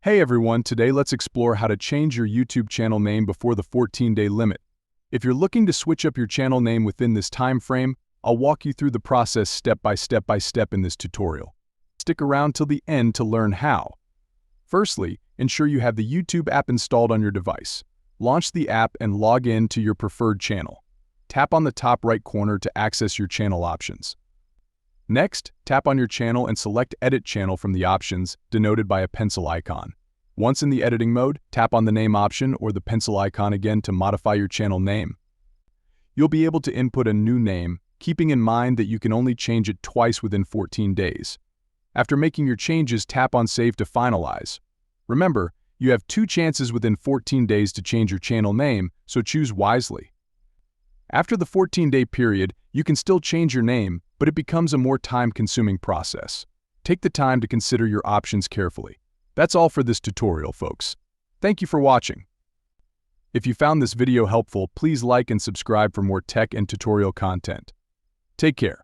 Hey everyone, today let's explore how to change your YouTube channel name before the 14-day limit. If you're looking to switch up your channel name within this time frame, I'll walk you through the process step by step in this tutorial. Stick around till the end to learn how. Firstly, ensure you have the YouTube app installed on your device. Launch the app and log in to your preferred channel. Tap on the top right corner to access your channel options. Next, tap on your channel and select Edit Channel from the options, denoted by a pencil icon. Once in the editing mode, tap on the name option or the pencil icon again to modify your channel name. You'll be able to input a new name, keeping in mind that you can only change it twice within 14 days. After making your changes, tap on Save to finalize. Remember, you have 2 chances within 14 days to change your channel name, so choose wisely. After the 14-day period, you can still change your name, but it becomes a more time-consuming process. Take the time to consider your options carefully. That's all for this tutorial, folks. Thank you for watching. If you found this video helpful, please like and subscribe for more tech and tutorial content. Take care.